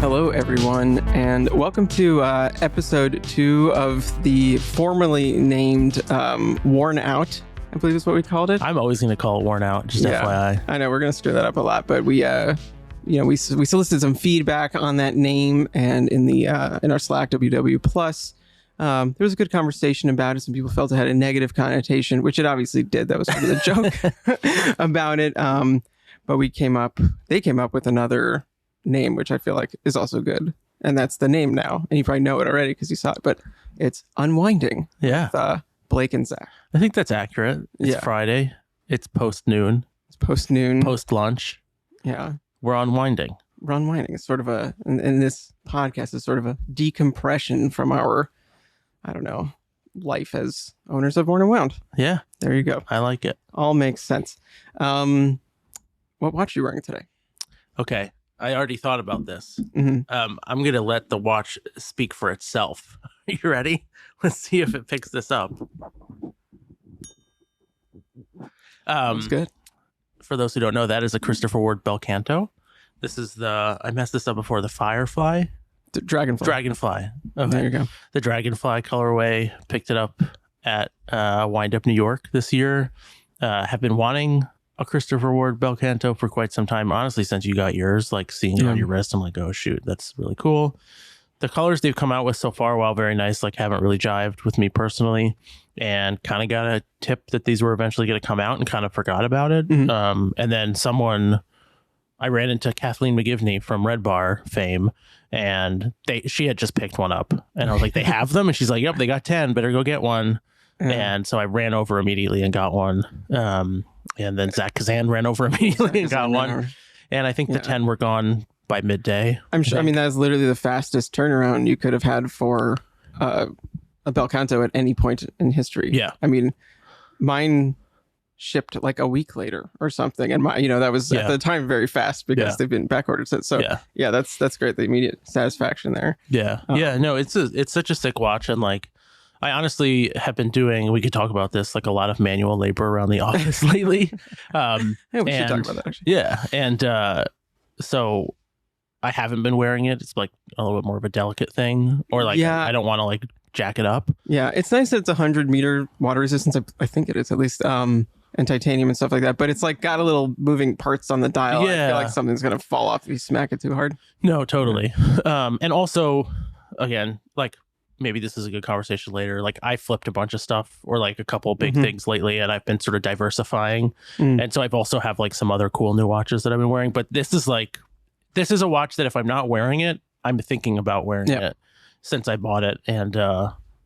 Hello, everyone, and welcome to episode 2 of the formerly named Worn Out, I believe is what we called it. I'm always going to call it Worn Out, just FYI. I know, we're going to screw that up a lot, but we solicited some feedback on that name, and in our Slack, WW+, there was a good conversation about it. Some people felt it had a negative connotation, which it obviously did. That was sort of the joke about it. But they came up with another name, which I feel like is also good. And that's the name now. And you probably know it already because you saw it, but it's Unwinding. Yeah. With Blake and Zach. I think that's accurate. It's Friday. It's post-noon. It's post-noon. Post-lunch. Yeah. We're unwinding. We're unwinding. It's sort of and this podcast is sort of a decompression from our, I don't know, life as owners of Worn and Wound. Yeah. There you go. I like it. All makes sense. What watch are you wearing today? Okay. I already thought about this. Mm-hmm. I'm going to let the watch speak for itself. Are you ready? Let's see if it picks this up. Looks good. For those who don't know, that is a Christopher Ward Belcanto. This is I messed this up before, the Firefly. The Dragonfly. Dragonfly. Okay. There you go. The Dragonfly colorway. Picked it up at Windup, New York this year. Have been wanting a Christopher Ward Belcanto for quite some time. Honestly, since you got yours, like seeing it on your wrist, I'm like, oh shoot, that's really cool. The colors they've come out with so far, while very nice, like haven't really jived with me personally, and kind of got a tip that these were eventually going to come out and kind of forgot about it. Mm-hmm. And then I ran into Kathleen McGivney from Red Bar fame, and she had just picked one up, and I was like, they have them? And she's like, yep, they got 10, better go get one. And so I ran over immediately and got one. And then Zach Kazan ran over immediately and got one. And I think the 10 were gone by midday. I'm sure. I mean, that is literally the fastest turnaround you could have had for a Belcanto at any point in history. Yeah. I mean, mine shipped like a week later or something. And that was at the time very fast because they've been back ordered since. So that's great. The immediate satisfaction there. Yeah. No, it's such a sick watch. And like, I honestly have been doing, we could talk about this, like a lot of manual labor around the office lately. We should talk about that actually. Yeah. And so I haven't been wearing it. It's like a little bit more of a delicate thing, or like, I don't want to like jack it up. Yeah. It's nice that it's 100-meter water resistance. I think it is at least, and titanium and stuff like that. But it's like got a little moving parts on the dial. Yeah. I feel like something's going to fall off if you smack it too hard. No, totally. And also, again, like, maybe this is a good conversation later. Like I flipped a bunch of stuff or like a couple big things lately, and I've been sort of diversifying. And so I've also have like some other cool new watches that I've been wearing. But this is a watch that if I'm not wearing it, I'm thinking about wearing it since I bought it. And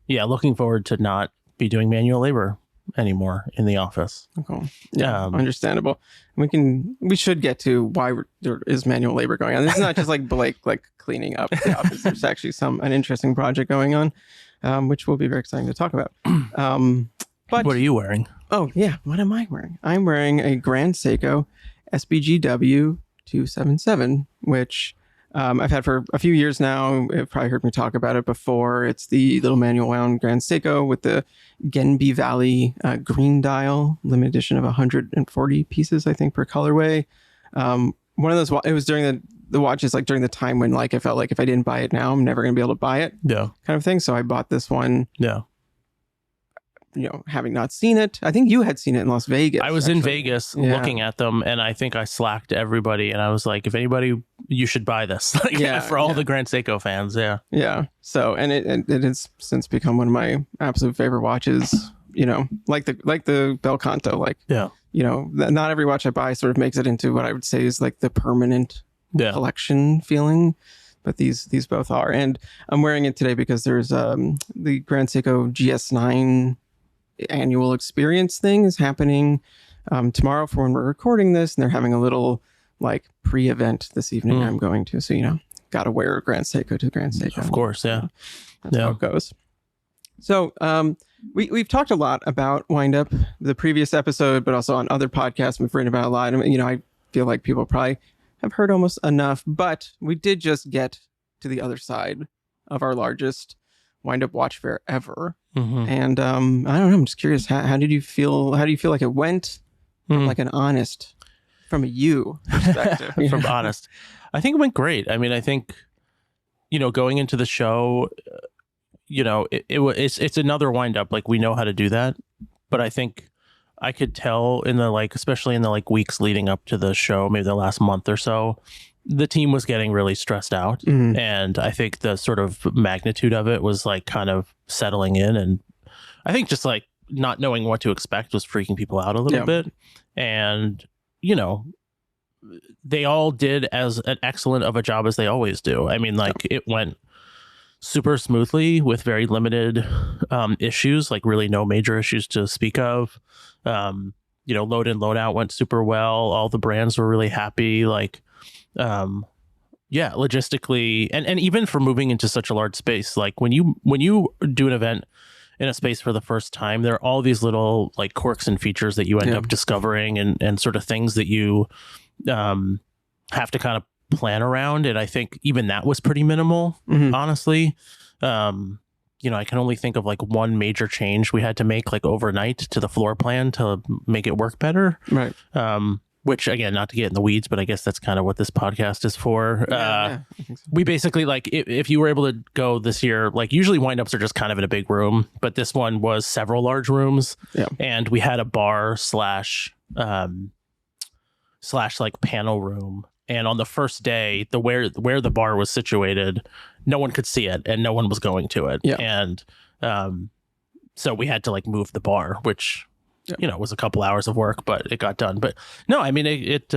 looking forward to not be doing manual labor anymore in the office. Cool. Yeah, understandable. We should get to why there is manual labor going on. This is not just like Blake like cleaning up the office. There's actually an interesting project going on, which will be very exciting to talk about. But what are you wearing? Oh yeah, what am I wearing? I'm wearing a Grand Seiko SBGW 277, which I've had for a few years now. You've probably heard me talk about it before. It's the little manual wound Grand Seiko with the Genbi Valley green dial, limited edition of 140 pieces, I think, per colorway. One of those, it was during the watches, like during the time when like I felt like if I didn't buy it now, I'm never going to be able to buy it. Yeah. Kind of thing. So I bought this one. Yeah. Having not seen it. I think you had seen it in Las Vegas. I was in Vegas looking at them, and I think I slacked everybody, and I was like, if anybody, you should buy this. For all the Grand Seiko fans. Yeah. Yeah. So, and it has since become one of my absolute favorite watches, like the Belcanto, not every watch I buy sort of makes it into what I would say is like the permanent collection feeling. But these both are. And I'm wearing it today because there's the Grand Seiko GS9 annual experience thing is happening tomorrow for when we're recording this, and they're having a little like pre-event this evening I'm going to, so gotta wear Grand Seiko to Grand Seiko, of course. That's how it goes. So we've talked a lot about Windup the previous episode, but also on other podcasts we've written about a lot. I feel like people probably have heard almost enough, but we did just get to the other side of our largest Windup Watch Fair ever. And I don't know, I'm just curious, how did you feel? How do you feel like it went from like an honest, from a you perspective? From honest, I think it went great. I mean, I think going into the show, it's another wind-up. Like, we know how to do that. But I think I could tell in the, like, especially in the, like, weeks leading up to the show, maybe the last month or so, the team was getting really stressed out. And I think the sort of magnitude of it was, like, kind of settling in. And I think just, like, not knowing what to expect was freaking people out a little bit. And, they all did as an excellent of a job as they always do. I mean, like, it went super smoothly with very limited issues, like really no major issues to speak of. Load in, load out went super well. All the brands were really happy. Like, logistically, and even for moving into such a large space, like when you do an event in a space for the first time, there are all these little, like, quirks and features that you end up discovering, and sort of things that you have to kind of plan around. And I think even that was pretty minimal, honestly. I can only think of, like, one major change we had to make, like, overnight to the floor plan to make it work better. Right. Which, again, not to get in the weeds, but I guess that's kind of what this podcast is for. I think so. We basically, like, if you were able to go this year, like, usually windups are just kind of in a big room, but this one was several large rooms. Yeah. And we had a bar slash like panel room. And on the first day, where the bar was situated, no one could see it and no one was going to it. Yeah. And so we had to, like, move the bar, which was a couple hours of work, but it got done. But no, I mean, it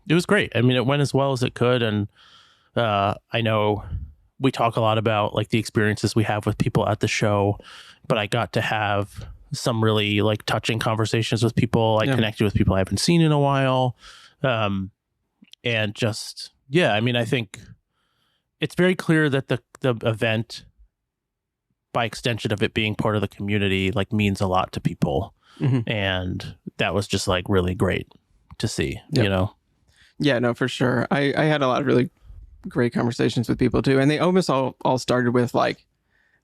was great. I mean, it went as well as it could. And I know we talk a lot about, like, the experiences we have with people at the show, but I got to have some really, like, touching conversations with people. I connected with people I haven't seen in a while. And just, I mean, I think it's very clear that the event, by extension of it being part of the community, like, means a lot to people. And that was just, like, really great to see, Yeah, no, for sure. I had a lot of really great conversations with people too. And they almost all started with, like,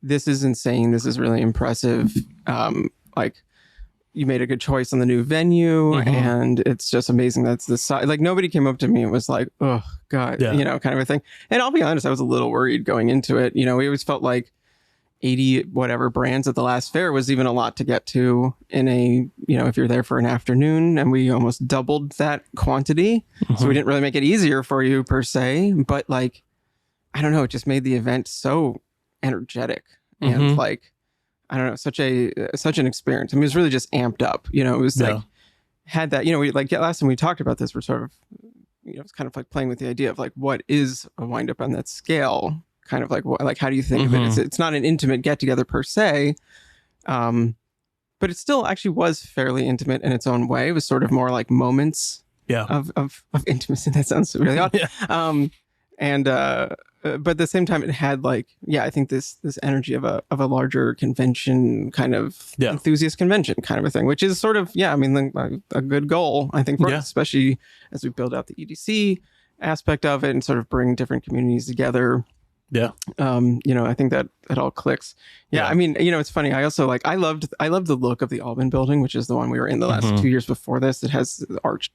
this is insane. This is really impressive. Like, you made a good choice on the new venue, and it's just amazing. That's the size. Like, nobody came up to me and was like, oh God, kind of a thing. And I'll be honest, I was a little worried going into it. We always felt like 80 whatever brands at the last fair was even a lot to get to in a, if you're there for an afternoon, and we almost doubled that quantity. So we didn't really make it easier for you per se, but, like, I don't know, it just made the event so energetic and, like, I don't know, such an experience. I mean, it was really just amped up, it was like, had that, we, like, last time we talked about this, we're sort of, it's kind of like playing with the idea of, like, what is a wind up on that scale? Kind of like how do you think of it? It's not an intimate get together per se, but it still actually was fairly intimate in its own way. It was sort of more like moments of intimacy. That sounds really odd. But at the same time, it had, like, I think this energy of a larger convention, kind of enthusiast convention kind of a thing, which is sort of I mean, a good goal, I think, for us, especially as we build out the EDC aspect of it and sort of bring different communities together. I think that it all clicks. I mean, it's funny. I also, like, I loved the look of the Alban building, which is the one we were in the last 2 years before this. It has arched,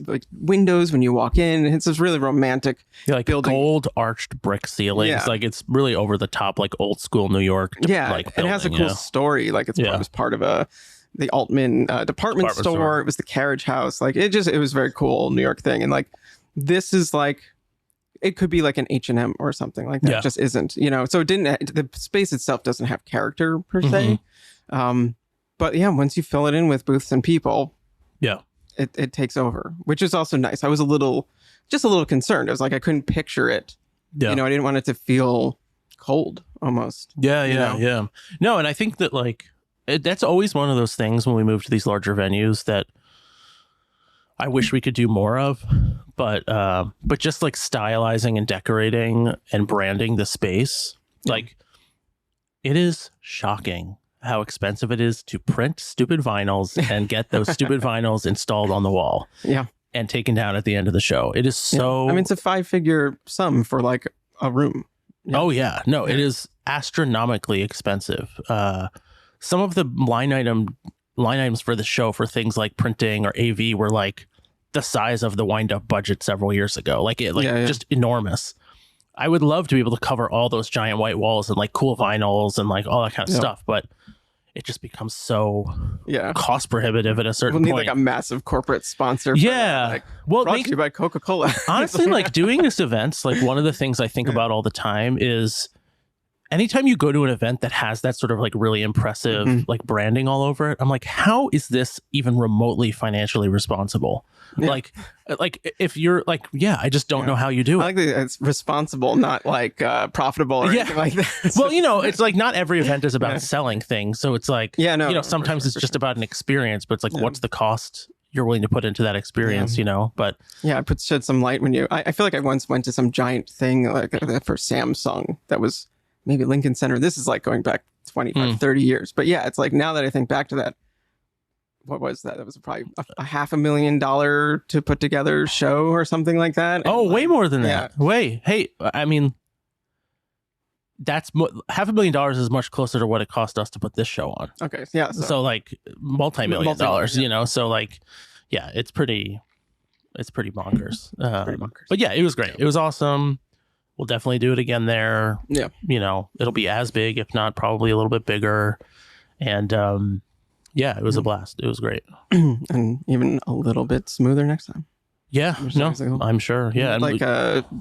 like, windows when you walk in. It's this really romantic building. Gold arched brick ceilings. Like, it's really over the top, like, old school New York. Like, it has a cool story. Like, it was part of the Altman department store. It was the carriage house. Like, it was very cool New York thing. And, like, this is, like, it could be like an H&M or something like that. It just isn't, so it didn't, the space itself doesn't have character per se. But once you fill it in with booths and people, it takes over, which is also nice. I was a little concerned. I was like, I couldn't picture it. I didn't want it to feel cold almost. No, and I think that, like, that's always one of those things when we move to these larger venues that I wish we could do more of, but just, like, stylizing and decorating and branding the space, like, it is shocking how expensive it is to print stupid vinyls and get those stupid vinyls installed on the wall and taken down at the end of the show. It is so, I mean, it's a 5-figure sum for, like, a room. It is astronomically expensive. Some of the line items for the show for things like printing or AV were, like, the size of the wind up budget several years ago. Like, just enormous. I would love to be able to cover all those giant white walls and like cool vinyls and like all that kind of stuff, but it just becomes so cost prohibitive at a certain point. We'll need like a massive corporate sponsor. Like, well, brought to you by Coca-Cola. Honestly, like doing this events, like one of the things I think about all the time is anytime you go to an event that has that sort of like really impressive like branding all over it, I'm like, how is this even remotely financially responsible? Like if you're like, I just don't know how you do it. I like that it's responsible, not like profitable or anything like that. Well, it's like not every event is about selling things. So it's like, sometimes it's just about an experience, but it's like, what's the cost you're willing to put into that experience, but it shed some light when I feel like I once went to some giant thing like for Samsung that was maybe Lincoln Center. This is like going back 25, 30 years. But it's like now that I think back to that, what was that? That was probably a $500,000 to put together show or something like that. Oh, way more than that. Hey, I mean, that's $500,000 is much closer to what it cost us to put this show on. Okay. Yeah. So like multi-million dollars, so like, it's pretty bonkers. But it was great. It was awesome. We'll definitely do it again there. Yeah. It'll be as big, if not probably a little bit bigger. And, it was a blast. It was great. And even a little bit smoother next time. Yeah, I'm sure. Yeah. Like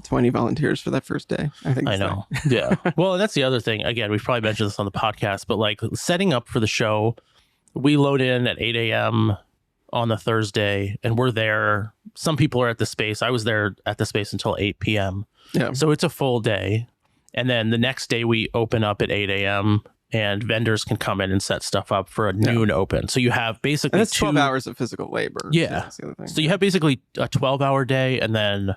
20 volunteers for that first day. I know. Yeah. Well, that's the other thing. Again, we've probably mentioned this on the podcast, but like setting up for the show, we load in at 8 a.m. on the Thursday and we're there. Some people are at the space. I was there at the space until 8 p.m. Yeah. So it's a full day. And then the next day we open up at 8 a.m. and vendors can come in and set stuff up for a noon open. So you have basically that's 12 hours of physical labor. Yeah. So you have basically a 12-hour day and then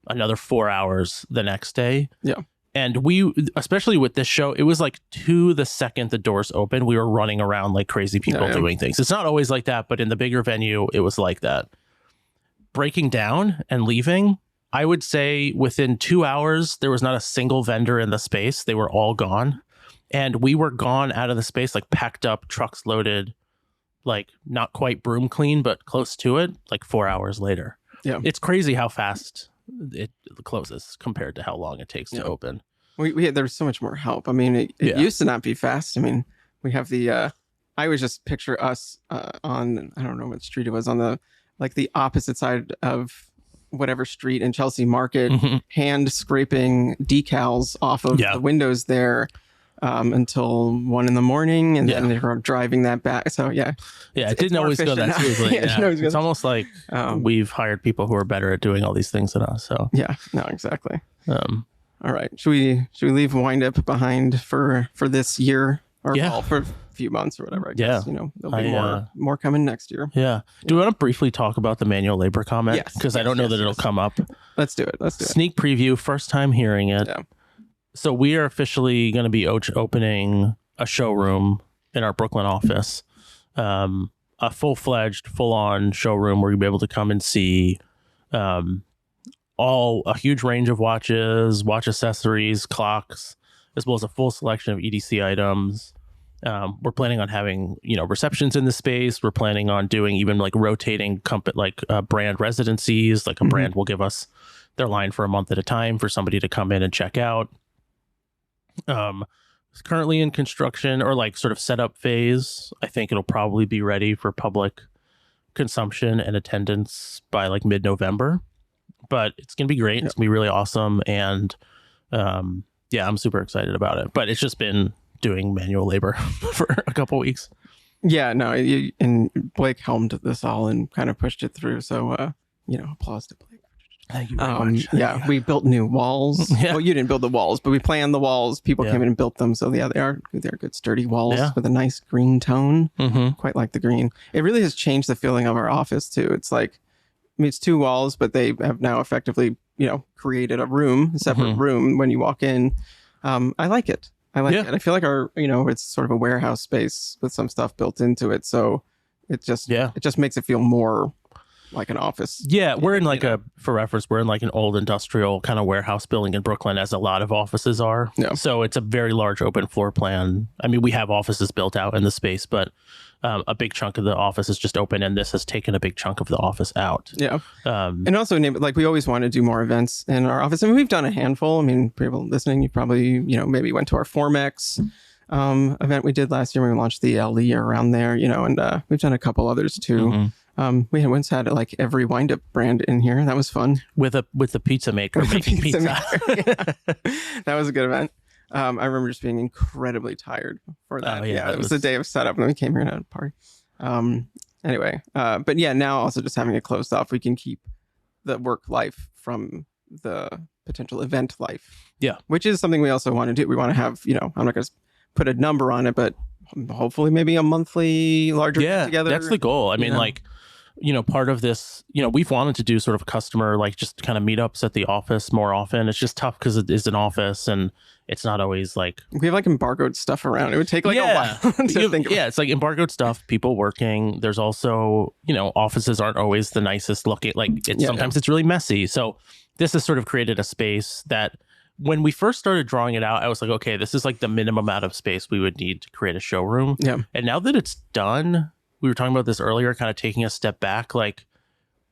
another 4 hours the next day. Yeah. And we, especially with this show, it was like to the second the doors open, we were running around like crazy people doing things. It's not always like that, but in the bigger venue, it was like that. Breaking down and leaving, I would say within 2 hours, there was not a single vendor in the space. They were all gone. And we were gone out of the space, like packed up, trucks loaded, like not quite broom clean, but close to it, like 4 hours later. Yeah. It's crazy how fast it closes compared to how long it takes to open. There's so much more help. I mean, it used to not be fast. I mean, we have the, I always just picture us on, I don't know what street it was, on the opposite side of whatever street in Chelsea Market, hand scraping decals off of the windows there. Until 1 a.m, and then they were driving that back. So it didn't always go that smoothly. It's almost like we've hired people who are better at doing all these things than us. So exactly. All right, should we leave Windup behind for this year or for a few months or whatever? I guess there'll be more coming next year. Yeah. Do we want to briefly talk about the manual labor comment? Yes. Because I don't know that it'll come up. Let's do it. Sneak preview. First time hearing it. Yeah. So we are officially going to be opening a showroom in our Brooklyn office, a full-fledged, full-on showroom where you'll be able to come and see a huge range of watches, watch accessories, clocks, as well as a full selection of EDC items. We're planning on having receptions in the space. We're planning on doing even like rotating brand residencies. Like a brand will give us their line for a month at a time for somebody to come in and check out. It's currently in construction or like sort of setup phase. I think it'll probably be ready for public consumption and attendance by like mid-November, but it's gonna be great. It's gonna be really awesome, and I'm super excited about it. But it's just been doing manual labor for a couple weeks. And Blake helmed this all and kind of pushed it through, so applause to Blake. Thank you very much. We built new walls. Well, you didn't build the walls, but we planned the walls. People came in and built them. So they're good sturdy walls with a nice green tone. Quite like the green. It really has changed the feeling of our office too. It's like, it's two walls, but they have now effectively, created a separate room when you walk in. I like it. It. I feel like our, it's sort of a warehouse space with some stuff built into it. So it just makes it feel more like an office. Yeah, we're in like for reference, we're in like an old industrial kind of warehouse building in Brooklyn, as a lot of offices are. Yeah. So it's a very large open floor plan. I mean, we have offices built out in the space, but a big chunk of the office is just open, and this has taken a big chunk of the office out. Yeah. And also, like, we always want to do more events in our office. I mean, we've done a handful. I mean, people listening, you probably, maybe went to our Formex event we did last year when we launched the LE around there, and we've done a couple others too. We had once had like every Windup brand in here. That was fun. With the pizza maker making pizza. Yeah. That was a good event. I remember just being incredibly tired for that. It was the day of setup, and then we came here and had a party. Anyway, but yeah, now also just having it closed off, we can keep the work life from the potential event life. Yeah. Which is something we also want to do. We want to have, I'm not going to put a number on it, but hopefully maybe a monthly larger get together. That's the goal. I mean, like, part of this, we've wanted to do sort of customer, like, just kind of meetups at the office more often. It's just tough because it is an office and it's not always like... We have like embargoed stuff around. It would take like a while to think about. Yeah, it's like embargoed stuff, people working. There's also, offices aren't always the nicest looking. Like, sometimes it's really messy. So this has sort of created a space that when we first started drawing it out, I was like, okay, this is like the minimum amount of space we would need to create a showroom. Yeah. And now that it's done... We were talking about this earlier, kind of taking a step back. Like,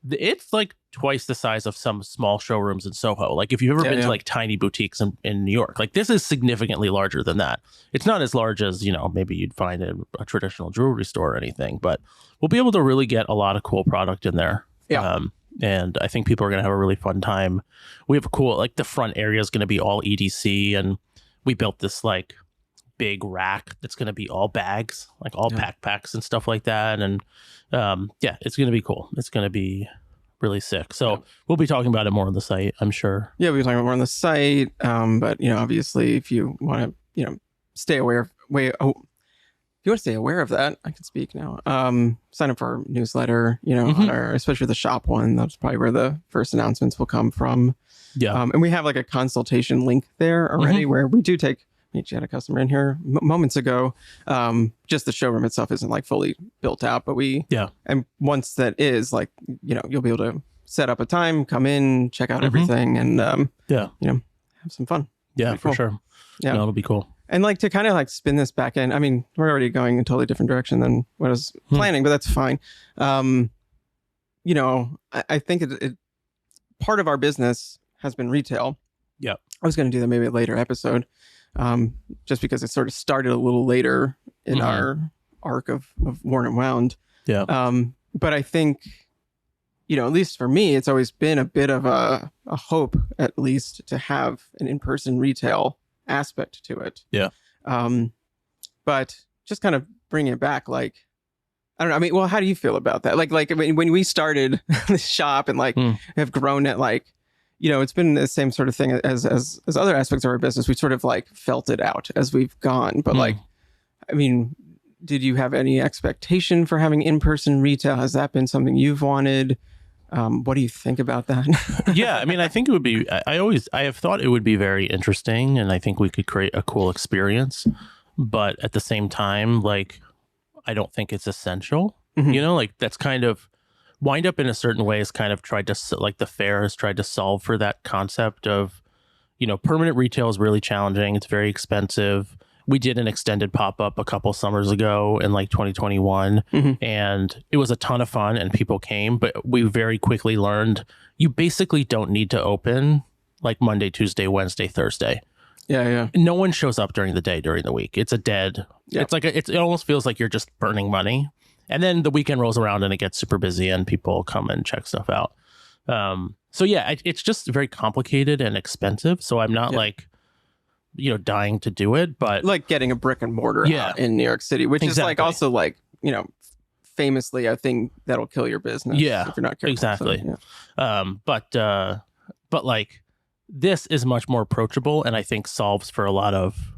it's like twice the size of some small showrooms in Soho. Like, if you've ever been to like tiny boutiques in New York, like, this is significantly larger than that. It's not as large as, maybe you'd find in a traditional jewelry store or anything, but we'll be able to really get a lot of cool product in there. Yeah. And I think people are going to have a really fun time. We have a cool, like, the front area is going to be all EDC, and we built this like big rack that's going to be all bags, like all backpacks and stuff like that. And it's going to be cool. It's going to be really sick. So we'll be talking about it more on the site, I'm sure. Yeah, we'll be talking about more on the site. But obviously, if you want to, stay aware if you want to stay aware of that, I can speak now. Sign up for our newsletter, on our, especially the shop one. That's probably where the first announcements will come from. Yeah. And we have like a consultation link there already where we do take... You had a customer in here moments ago. Just the showroom itself isn't like fully built out, but and once that is, like, you'll be able to set up a time, come in, check out everything, and have some fun. Yeah, for sure. Yeah, it'll be cool. And like to kind of like spin this back in. I mean, we're already going in a totally different direction than what I was planning, but that's fine. I think it part of our business has been retail. Yeah, I was going to do that maybe a later episode. Just because it sort of started a little later in our arc of Worn and Wound. Yeah. But I think, at least for me, it's always been a bit of a hope, at least, to have an in-person retail aspect to it. Yeah. But just kind of bring it back, like, I don't know. I mean, well, how do you feel about that? Like when we started the shop and like have grown it, like, it's been the same sort of thing as other aspects of our business. We sort of like felt it out as we've gone. But like, I mean, did you have any expectation for having in-person retail? Has that been something you've wanted? What do you think about that? Yeah, I mean, I think it would be, I have thought it would be very interesting, and I think we could create a cool experience. But at the same time, like, I don't think it's essential. Like, that's kind of, Windup in a certain way has kind of tried to, like, the fair has tried to solve for that concept of, permanent retail is really challenging. It's very expensive. We did an extended pop-up a couple summers ago in like 2021, and it was a ton of fun and people came, but we very quickly learned you basically don't need to open like Monday, Tuesday, Wednesday, Thursday. Yeah. No one shows up during the day, during the week. It's a dead, it's like, it almost feels like you're just burning money. And then the weekend rolls around and it gets super busy and people come and check stuff out. So yeah, it's just very complicated and expensive. So I'm not like, dying to do it, but like getting a brick and mortar out in New York City, which is like also like, famously, I think that'll kill your business. Yeah, if you're not careful. Exactly. So, yeah. But like this is much more approachable and I think solves for a lot of,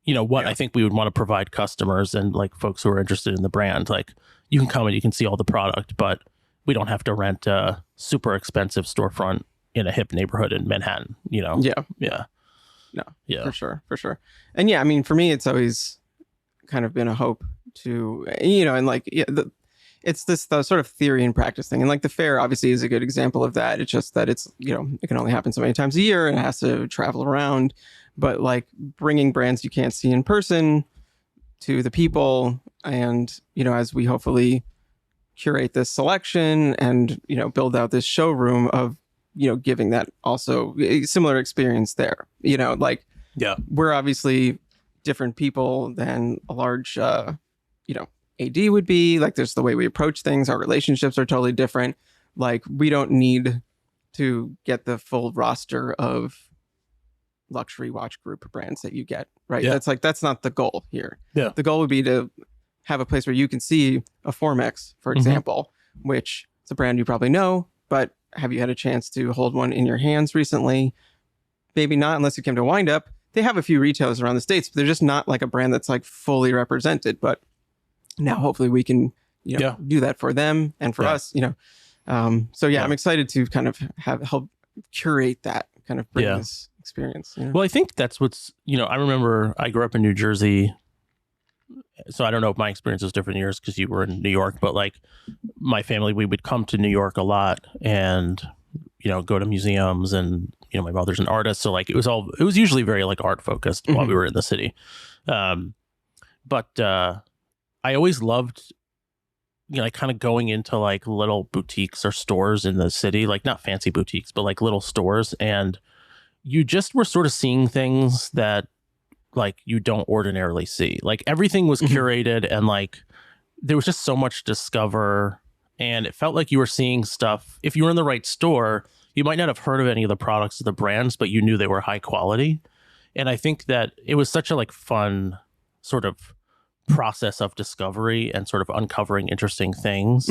what I think we would want to provide customers and like folks who are interested in the brand. Like you can come and you can see all the product, but we don't have to rent a super expensive storefront in a hip neighborhood in Manhattan, Yeah. No, yeah, for sure. And yeah, I mean, for me, it's always kind of been a hope to, and like, it's the sort of theory and practice thing. And like the fair obviously is a good example of that. It's just that it's, it can only happen so many times a year and it has to travel around. But like bringing brands you can't see in person to the people, and, as we hopefully curate this selection and, build out this showroom of, giving that also a similar experience there, we're obviously different people than a large, AD would be. Like, there's the way we approach things. Our relationships are totally different. Like, we don't need to get the full roster of luxury watch group brands that you get, right? Yeah. That's not the goal here. Yeah. The goal would be to have a place where you can see a Formex, for example, which is a brand you probably know, but have you had a chance to hold one in your hands recently? Maybe not, unless you came to Windup. They have a few retailers around the States, but they're just not like a brand that's like fully represented. But now hopefully we can, do that for them and for us, I'm excited to kind of help curate that, kind of bring this experience. Well, I think that's what's, I remember I grew up in New Jersey, so I don't know if my experience was different yours because you were in New York, but like my family, we would come to New York a lot and, go to museums, and, my mother's an artist. So like it was usually very like art focused while we were in the city. But I always loved, like kind of going into like little boutiques or stores in the city, like not fancy boutiques, but like little stores. And you just were sort of seeing things that like you don't ordinarily see. Like everything was curated and like there was just so much to discover, and it felt like you were seeing stuff. If you were in the right store, you might not have heard of any of the products or the brands, but you knew they were high quality. And I think that it was such a like fun sort of process of discovery and sort of uncovering interesting things.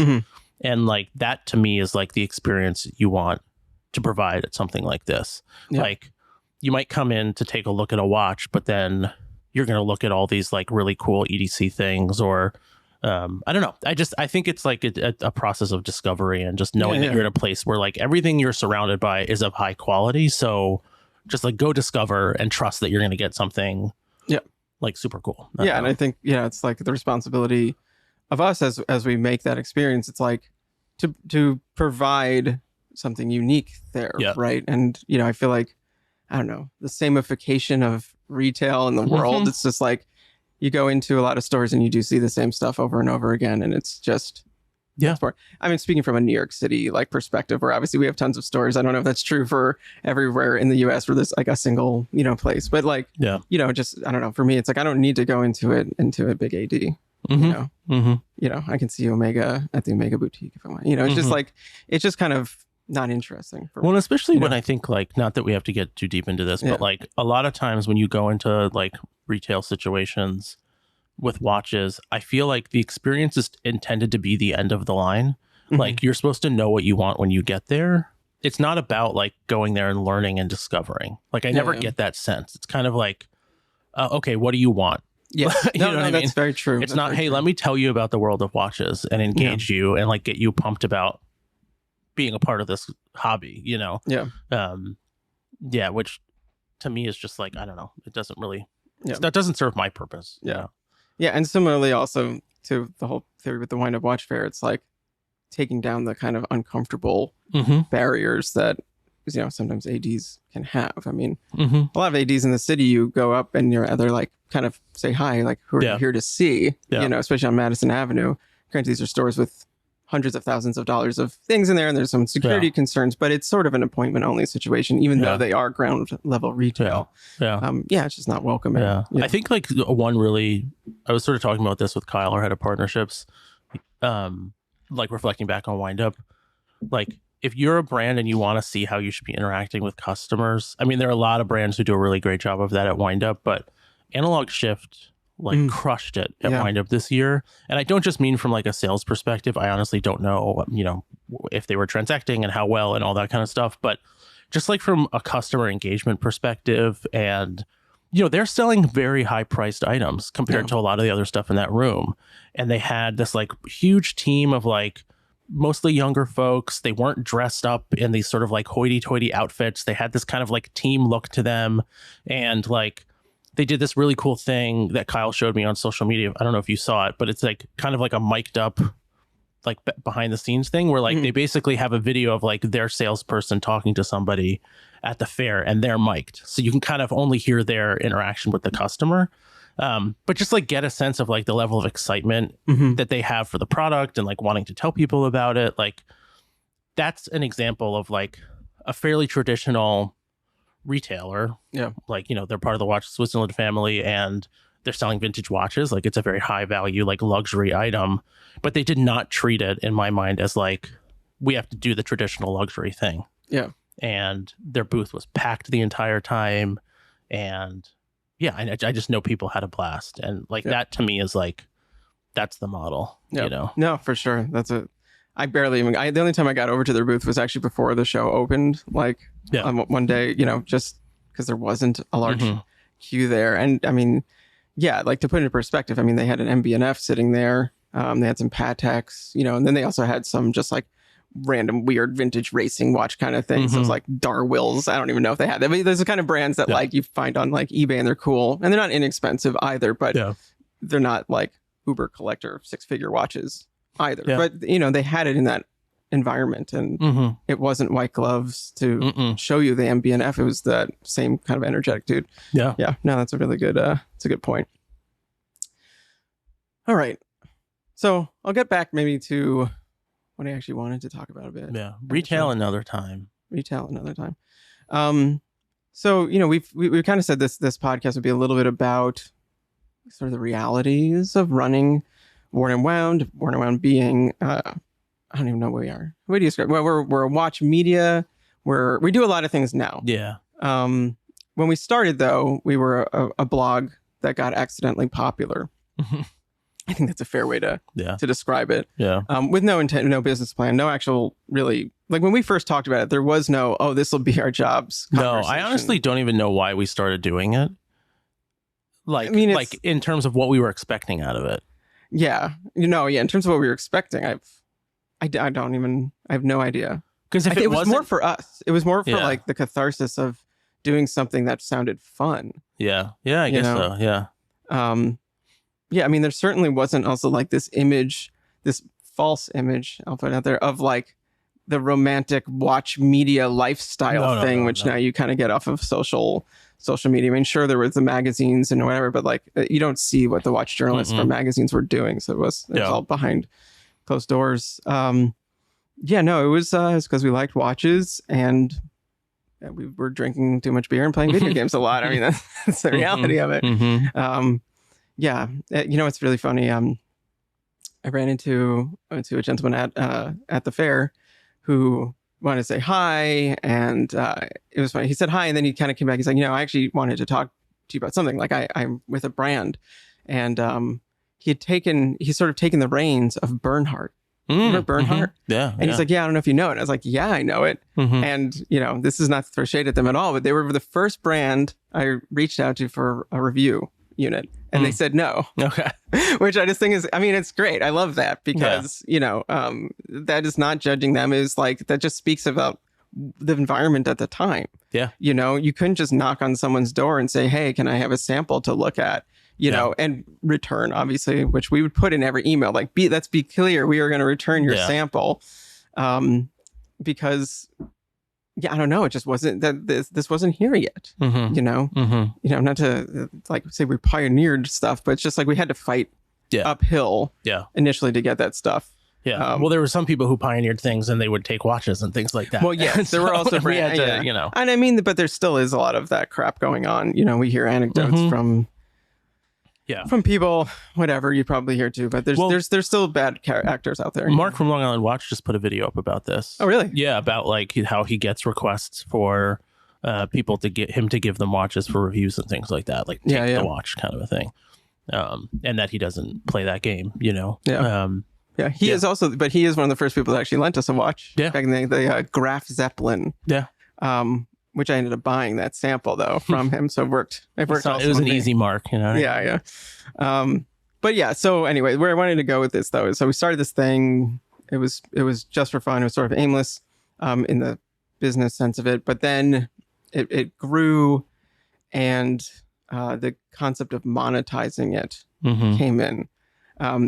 And like that to me is like the experience you want to provide at something like this. Like you might come in to take a look at a watch, but then you're going to look at all these like really cool EDC things, or I don't know. I think it's like a process of discovery and just knowing that you're in a place where like everything you're surrounded by is of high quality. So just like go discover and trust that you're going to get something like super cool. And I think, it's like the responsibility of us as we make that experience. It's like to provide something unique there, right? And, I feel like, I don't know, the samification of retail in the world. It's just like you go into a lot of stores and you do see the same stuff over and over again. And it's just, I mean, speaking from a New York City like perspective, where obviously we have tons of stores. I don't know if that's true for everywhere in the US where there's like a single, place, but like, just, I don't know, for me, it's like, I don't need to go into a big AD, I can see Omega at the Omega boutique if I want, it's just like, it's just kind of not interesting for me. Especially when I think like, not that we have to get too deep into this, but like a lot of times when you go into like retail situations with watches, I feel like the experience is intended to be the end of the line. Like you're supposed to know what you want when you get there. It's not about like going there and learning and discovering. Like I never get that sense. It's kind of like, okay, what do you want? Yeah, that's very true. It's not, hey, let me tell you about the world of watches and engage you and like get you pumped about being a part of this hobby, which to me is just like, I don't know, it doesn't really, that doesn't serve my purpose. And similarly also to the whole theory with the Windup Watch Fair, it's like taking down the kind of uncomfortable barriers that sometimes ADs can have. I mean, a lot of ADs in the city, you go up and they're like kind of say hi, like who are you here to see? Especially on Madison Avenue. Granted, these are stores with hundreds of thousands of dollars of things in there, and there's some security concerns, but it's sort of an appointment only situation, even though they are ground level retail. It's just not welcoming. I think like one really, I was sort of talking about this with Kyle, our head of partnerships, like reflecting back on Windup, like if you're a brand and you want to see how you should be interacting with customers, I mean, there are a lot of brands who do a really great job of that at Windup, but Analog Shift like crushed it at Windup this year. And I don't just mean from like a sales perspective. I honestly don't know, if they were transacting and how well and all that kind of stuff, but just like from a customer engagement perspective, and, they're selling very high priced items compared to a lot of the other stuff in that room. And they had this like huge team of like mostly younger folks. They weren't dressed up in these sort of like hoity toity outfits. They had this kind of like team look to them. And like, they did this really cool thing that Kyle showed me on social media. I don't know if you saw it, but it's like kind of like a mic'd up like behind the scenes thing where like they basically have a video of like their salesperson talking to somebody at the fair and they're mic'd. So you can kind of only hear their interaction with the customer. But just like get a sense of like the level of excitement that they have for the product and like wanting to tell people about it. Like that's an example of like a fairly traditional retailer. Yeah. Like, you know, they're part of the Watch Switzerland family and they're selling vintage watches. Like it's a very high value, like luxury item, but they did not treat it in my mind as like, we have to do the traditional luxury thing. Yeah. And their booth was packed the entire time. And yeah, I just know people had a blast. And like that to me is like, that's the model, you know? No, for sure. That's it. I barely even, the only time I got over to their booth was actually before the show opened. Like one day, you know, just because there wasn't a large queue there. And I mean, yeah, like to put it in perspective, I mean, they had an MB&F sitting there. They had some Pateks, you know, and then they also had some just like random weird vintage racing watch kind of things. So it's like Darwills. I don't even know if they had them. I mean, there's the kind of brands that like you find on like eBay and they're cool and they're not inexpensive either, but they're not like Uber collector 6-figure watches either. But, you know, they had it in that environment and it wasn't white gloves to show you the MB&F. It was that same kind of energetic dude. Yeah. No, that's a really good, it's a good point. All right. So I'll get back maybe to what I actually wanted to talk about a bit. Yeah. Retail another time. So, you know, we've kind of said this podcast would be a little bit about sort of the realities of running Worn and Wound being, I don't even know where we are. What do you describe? Well, we're a watch media. We do a lot of things now. Yeah. When we started, though, we were a blog that got accidentally popular. I think that's a fair way to describe it. Yeah. With no intent, no business plan, no actual really, like when we first talked about it, there was no, this will be our jobs. No, I honestly don't even know why we started doing it. Like, I mean, like in terms of what we were expecting out of it. Yeah. You know, in terms of what we were expecting, I have no idea. Because if it was more for us, it was more for like the catharsis of doing something that sounded fun. Yeah. Yeah, I guess so. Yeah. Yeah, I mean, there certainly wasn't also like this image, this false image, I'll put it out there, of like the romantic watch media lifestyle thing, which now you kind of get off of social media. I mean, sure, there was the magazines and whatever, but like you don't see what the watch journalists from magazines were doing. So it was all behind closed doors. Yeah, no, it was because we liked watches and we were drinking too much beer and playing video games a lot. I mean, that's the reality of it. Yeah, you know, it's really funny. I ran into a gentleman at the fair who wanted to say hi, and it was funny. He said hi, and then he kind of came back. He's like, you know, I actually wanted to talk to you about something. Like I'm with a brand, and he's sort of taken the reins of Bernhardt. Remember Bernhardt? Yeah. And he's like, yeah, I don't know if you know it. And I was like, yeah, I know it. And, you know, this is not to throw shade at them at all, but they were the first brand I reached out to for a review unit. And they said no. Okay. Which I just think is, I mean, it's great. I love that because, you know, that is not judging them. Is like, that just speaks about the environment at the time. Yeah. You know, you couldn't just knock on someone's door and say, hey, can I have a sample to look at? You know, and return, obviously, which we would put in every email. Like, let's be clear, we are going to return your sample. Because, yeah, I don't know. It just wasn't that this wasn't here yet. You know, not to like say we pioneered stuff, but it's just like we had to fight uphill initially to get that stuff. Yeah. Well, there were some people who pioneered things and they would take watches and things like that. Well, yeah, there were also brands, you know, and I mean, but there still is a lot of that crap going on. You know, we hear anecdotes from people, whatever, you probably hear too, but there's still bad actors out there. Mark from Long Island Watch just put a video up about this. Oh, really? Yeah, about like how he gets requests for people to get him to give them watches for reviews and things like that, like take the watch kind of a thing, and that he doesn't play that game, you know. Yeah, he is also, but he is one of the first people that actually lent us a watch. Yeah, back in the Graf Zeppelin. Yeah. Which I ended up buying that sample though from him, so it worked. It was an easy mark, you know. Yeah. But yeah. So anyway, where I wanted to go with this though is, so we started this thing. It was just for fun. It was sort of aimless, in the business sense of it. But then it grew, and the concept of monetizing it came in.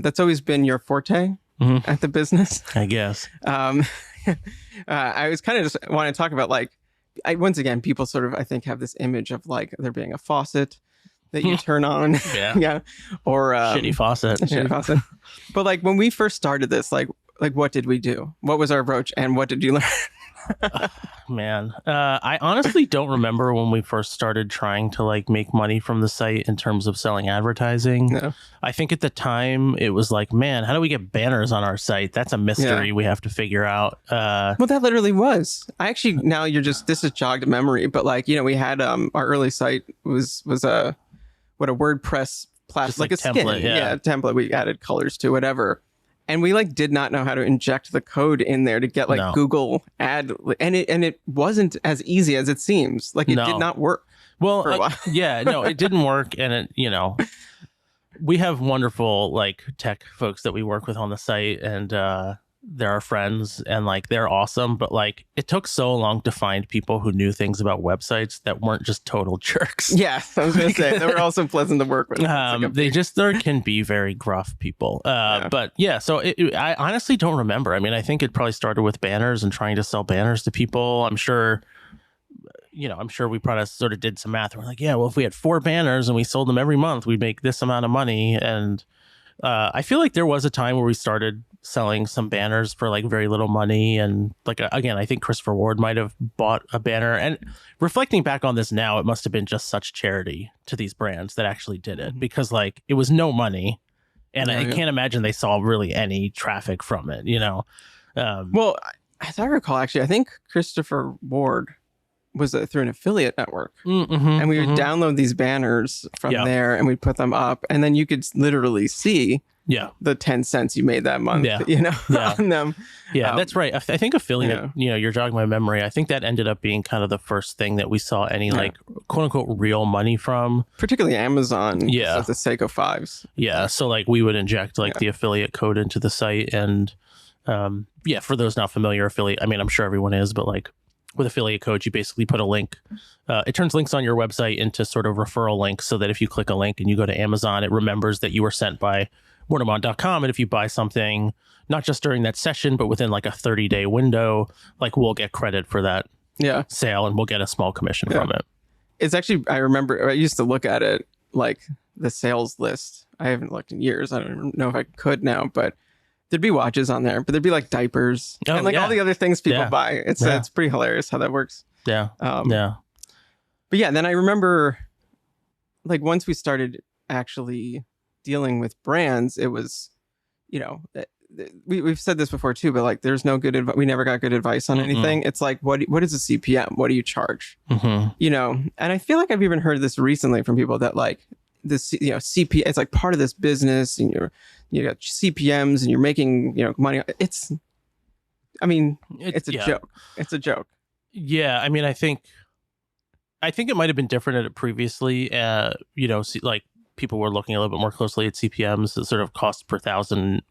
That's always been your forte. at the business. I guess. I was kind of just want to talk about like, once again, people sort of, I think, have this image of like there being a faucet that you turn on. Yeah. Or shitty faucet. Faucet. But like when we first started this, like what did we do? What was our approach and what did you learn? Man, I honestly don't remember when we first started trying to like make money from the site in terms of selling advertising. No. I think at the time it was like, man, how do we get banners on our site? That's a mystery we have to figure out. Well, that literally was. I actually, now this is jogged memory, but like, we had our early site was a WordPress platform, like a template, skin. Template. We added colors to whatever. And we like did not know how to inject the code in there to get like Google ad, and it wasn't as easy as it seems. Like it did not work. Well, it didn't work, and it, we have wonderful like tech folks that we work with on the site, and they're our friends, and like they're awesome. But like it took so long to find people who knew things about websites that weren't just total jerks. Yeah, I was gonna say they were also pleasant to work with. There can be very gruff people. But yeah, so I honestly don't remember. I mean, I think it probably started with banners and trying to sell banners to people. I'm sure we probably sort of did some math. We're like, yeah, well, if we had 4 banners and we sold them every month, we'd make this amount of money. And I feel like there was a time where we started selling some banners for like very little money, and like again, I think Christopher Ward might have bought a banner, and reflecting back on this now, it must have been just such charity to these brands that actually did it, because like it was no money, and I can't imagine they saw really any traffic from it, Well, as I recall, actually, I think Christopher Ward was through an affiliate network, and we would download these banners from there, and we'd put them up, and then you could literally see the 10 cents you made that month, on them. Yeah, that's right. I think affiliate, you're jogging my memory. I think that ended up being kind of the first thing that we saw any like quote unquote real money from. Particularly Amazon, for the sake of fives. Yeah, so like we would inject like the affiliate code into the site, and for those not familiar, affiliate, I mean, I'm sure everyone is, but like with affiliate code, you basically put a link. It turns links on your website into sort of referral links, so that if you click a link and you go to Amazon, it remembers that you were sent by wordamon.com. And if you buy something, not just during that session, but within like a 30-day window, like we'll get credit for that sale, and we'll get a small commission from it. It's actually, I remember I used to look at it like the sales list. I haven't looked in years. I don't even know if I could now, but there'd be watches on there, but there'd be like diapers and like all the other things people buy. It's pretty hilarious how that works. Yeah. But yeah, then I remember like once we started actually dealing with brands, it was, we've said this before too, but like there's no good advice. We never got good advice on anything. It's like, what is a CPM? What do you charge? And I feel like I've even heard this recently from people that like this, CP, it's like part of this business, and you got CPMs and you're making, money. It's a joke. It's a joke. Yeah. I mean, I think it might've been different at it previously. Like people were looking a little bit more closely at CPMs, the sort of cost per 1,000,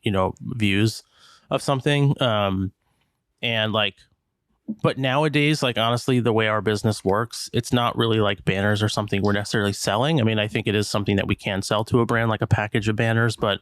views of something. And like, but nowadays, like, honestly, the way our business works, it's not really like banners or something we're necessarily selling. I mean, I think it is something that we can sell to a brand, like a package of banners, but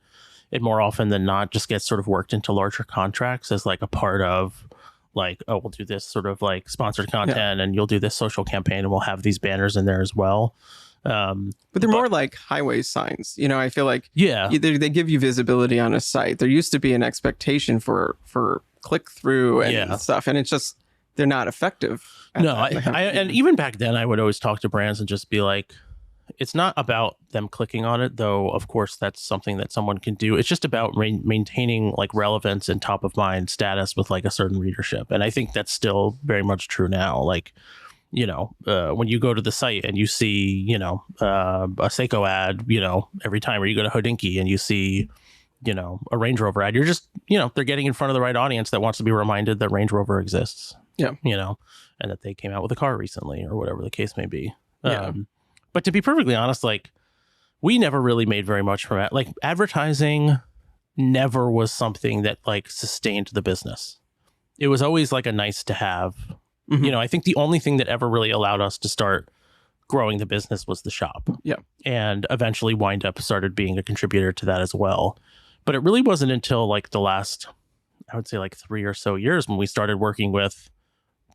it more often than not just gets sort of worked into larger contracts as like a part of like, oh, we'll do this sort of like sponsored content and you'll do this social campaign and we'll have these banners in there as well. But they're more like highway signs. I feel like they give you visibility on a site. There used to be an expectation for click through and stuff, and it's just they're not effective. And even back then, I would always talk to brands and just be like, it's not about them clicking on it, though. Of course, that's something that someone can do. It's just about maintaining like relevance and top of mind status with like a certain readership, and I think that's still very much true now. Like, when you go to the site and you see, a Seiko ad, every time, or you go to Hodinkee and you see, a Range Rover ad, you're just, they're getting in front of the right audience that wants to be reminded that Range Rover exists. Yeah. And that they came out with a car recently or whatever the case may be. Yeah. But to be perfectly honest, like we never really made very much from it. Like advertising never was something that like sustained the business. It was always like a nice to have. Mm-hmm. I think the only thing that ever really allowed us to start growing the business was the shop. Yeah. And eventually Windup started being a contributor to that as well. But it really wasn't until like the last, I would say like 3 or so years when we started working with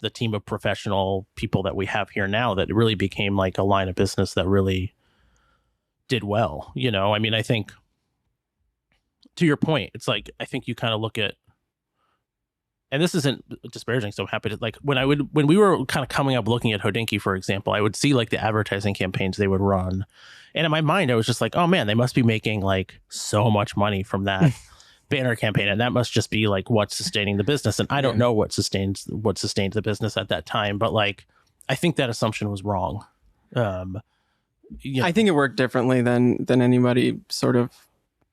the team of professional people that we have here now that it really became like a line of business that really did well. You know, I mean, I think to your point, it's like, I think you kind of look at, and this isn't disparaging, so I'm happy to, like, when we were kind of coming up looking at Hodinkee, for example, I would see like the advertising campaigns they would run. And in my mind, I was just like, oh man, they must be making like so much money from that banner campaign. And that must just be like what's sustaining the business. And I don't know what sustained the business at that time. But like, I think that assumption was wrong. I think it worked differently than anybody sort of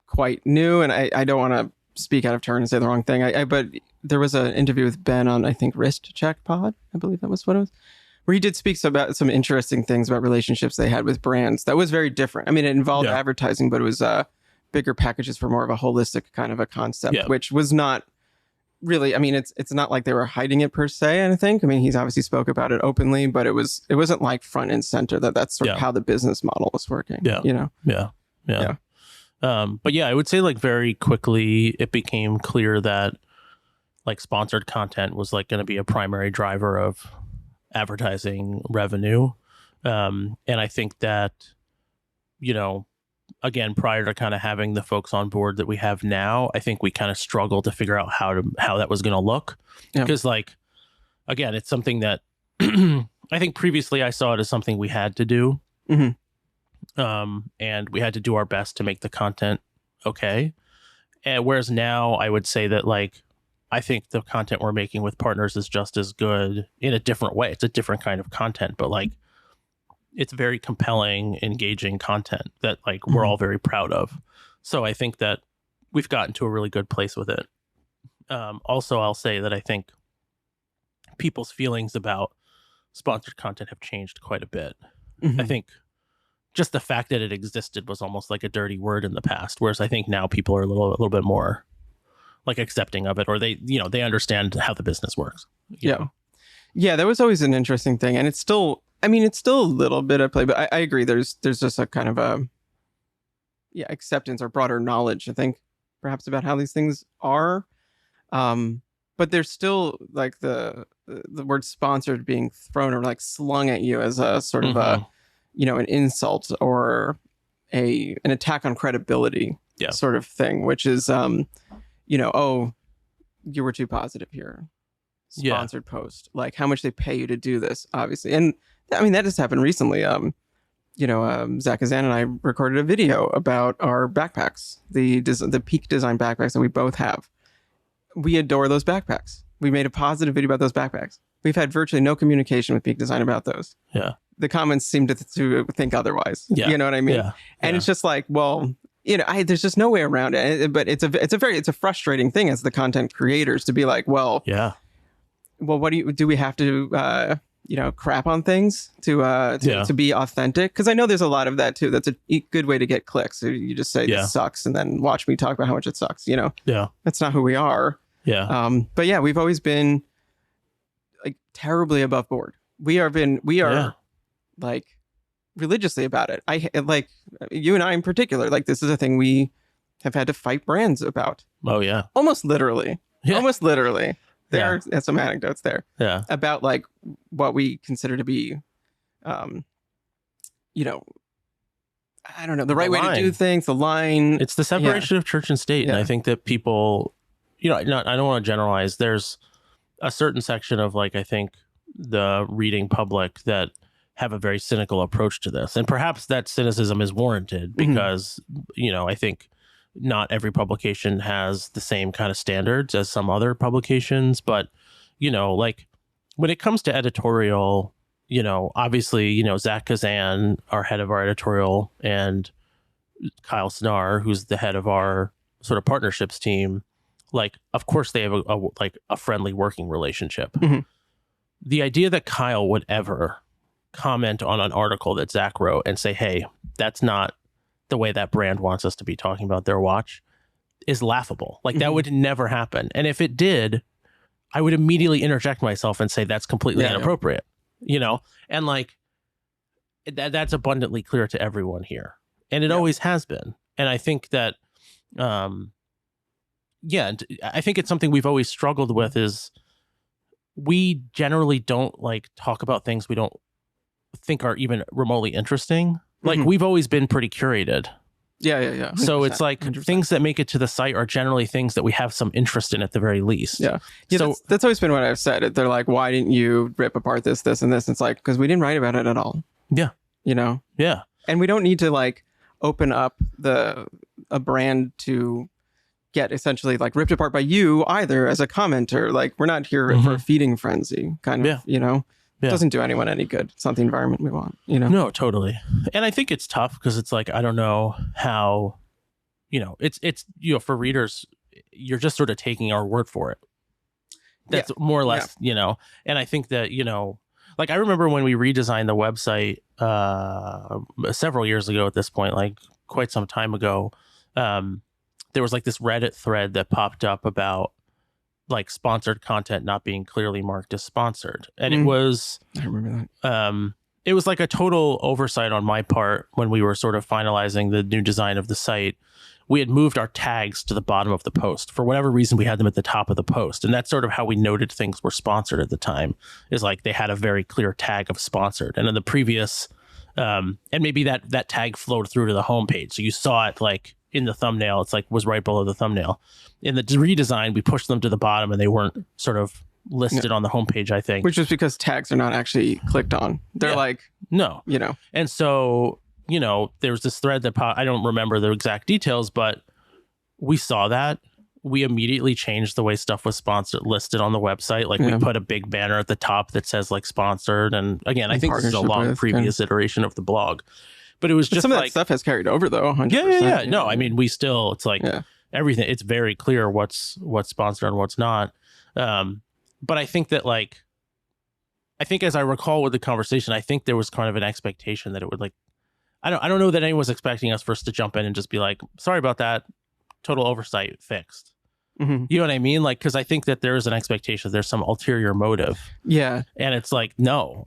quite knew. And I don't want to speak out of turn and say the wrong thing. But there was an interview with Ben on, I think, Wrist Check Pod. I believe that was what it was, where he did speak about some interesting things about relationships they had with brands. That was very different. I mean, it involved advertising, but it was bigger packages for more of a holistic kind of a concept, which was not really, I mean, it's not like they were hiding it per se, I think. I mean, he's obviously spoke about it openly, but it wasn't like front and center that's sort of how the business model was working. You know? Yeah. But yeah, I would say like very quickly it became clear that like sponsored content was like going to be a primary driver of advertising revenue. And I think that, you know, again, prior to kind of having the folks on board that we have now, I think we kind of struggled to figure out how that was going to look. Because like, again, it's something that I think previously I saw it as something we had to do. And we had to do our best to make the content okay. And whereas now I would say that like, I think the content we're making with partners is just as good in a different way. It's a different kind of content, but like it's very compelling, engaging content that like we're all very proud of. So I think that we've gotten to a really good place with it. Also, I'll say that I think people's feelings about sponsored content have changed quite a bit. I think just the fact that it existed was almost like a dirty word in the past, whereas I think now people are a little bit more like accepting of it, or they understand how the business works. You know? That was always an interesting thing, and it's still a little bit at play, but I agree. There's just a kind of a acceptance or broader knowledge, I think, perhaps about how these things are. But there's still like the word sponsored being thrown or like slung at you as a sort of a an insult or an attack on credibility sort of thing, which is oh, you were too positive here. Sponsored post, like how much they pay you to do this, obviously. And I mean, that just happened recently. Zach Kazan and I recorded a video about our backpacks, the Peak Design backpacks that we both have. We adore those backpacks. We made a positive video about those backpacks. We've had virtually no communication with Peak Design about those. The comments seem to think otherwise. You know what I mean? And it's just like, well, there's just no way around it. But it's a frustrating thing as the content creators to be like, well, what do we have to crap on things to be authentic? Because I know there's a lot of that too. That's a good way to get clicks. You just say this sucks and then watch me talk about how much it sucks. That's not who we are. But yeah, we've always been like terribly above board. We are like religiously about it. I like you and I in particular. Like this is a thing we have had to fight brands about. Oh yeah, almost literally. There are some anecdotes there about like what we consider to be, I don't know, the right way to do things, the line. It's the separation of church and state. And I think that people, I don't want to generalize. There's a certain section of like, I think the reading public that have a very cynical approach to this. And perhaps that cynicism is warranted because, I think not every publication has the same kind of standards as some other publications, but like when it comes to editorial, obviously, Zach Kazan, our head of our editorial, and Kyle Snar, who's the head of our sort of partnerships team, like, of course they have a friendly working relationship. The idea that Kyle would ever comment on an article that Zach wrote and say, hey, that's not the way that brand wants us to be talking about their watch is laughable. Like that would never happen. And if it did, I would immediately interject myself and say that's completely inappropriate, and like that's abundantly clear to everyone here. And it always has been. And I think that, yeah, I think it's something we've always struggled with is we generally don't like talk about things we don't think are even remotely interesting. Like we've always been pretty curated. Yeah. So it's like 100%. things that make it to the site are generally things that we have some interest in at the very least. Yeah. So that's always been what I've said. They're like, why didn't you rip apart this, and this? And it's like, because we didn't write about it at all. Yeah. You know? Yeah. And we don't need to like open up a brand to get essentially like ripped apart by you either as a commenter. Like we're not here for a feeding frenzy kind of, you know? It doesn't do anyone any good. It's not the environment we want, you know? No, totally. And I think it's tough because it's like, I don't know how, you know, it's, you know, for readers, you're just sort of taking our word for it. That's more or less, you know, and I think that, you know, like I remember when we redesigned the website several years ago at this point, like quite some time ago, there was like this Reddit thread that popped up about like sponsored content not being clearly marked as sponsored. And it was, I remember that. It was like a total oversight on my part when we were sort of finalizing the new design of the site. We had moved our tags to the bottom of the post. For whatever reason, we had them at the top of the post. And that's sort of how we noted things were sponsored at the time, is like they had a very clear tag of sponsored. And in the previous, and maybe that tag flowed through to the homepage. So you saw it like in the thumbnail. It's like was right below the thumbnail. In the redesign, we pushed them to the bottom and they weren't sort of listed on the homepage, I think. Which is because tags are not actually clicked on. They're like, no, you know. And so, you know, there was this thread that I don't remember the exact details, but we saw that. We immediately changed the way stuff was sponsored, listed on the website. Like we put a big banner at the top that says like sponsored. And again, I think this is a long previous iteration of the blog, but it was just some of like, that stuff has carried over though. 100%. Yeah. No, I mean, we still, it's like everything. It's very clear what's sponsored and what's not. But I think that like, I think as I recall with the conversation, I think there was kind of an expectation that it would like, I don't know that anyone was expecting us first to jump in and just be like, sorry about that, total oversight, fixed. You know what I mean? Like, because I think that there is an expectation, there's some ulterior motive. Yeah. And it's like, no.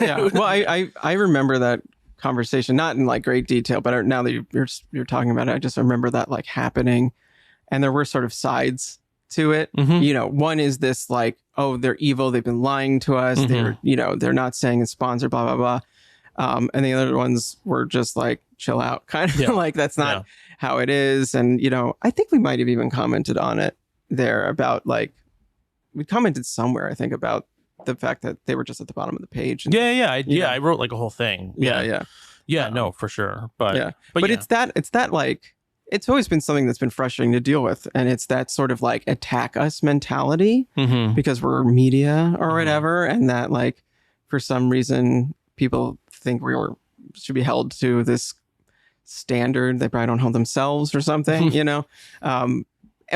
Well, I remember that conversation, not in like great detail, but now that you're talking about it, I just remember that like happening. And there were sort of sides to it. You know, one is this like, oh, they're evil, they've been lying to us, they're, you know, they're not saying it's sponsored, blah, blah, blah. And the other ones were just like, chill out, kind of like that's not how it is. And, you know, I think we might have even commented on it there about like, we commented somewhere, I think, about the fact that they were just at the bottom of the page. And, I wrote like a whole thing. Yeah, no, for sure. But it's that like, it's always been something that's been frustrating to deal with. And it's that sort of like attack us mentality because we're media or whatever. And that like, for some reason, people think should be held to this standard they probably don't hold themselves or something, you know? And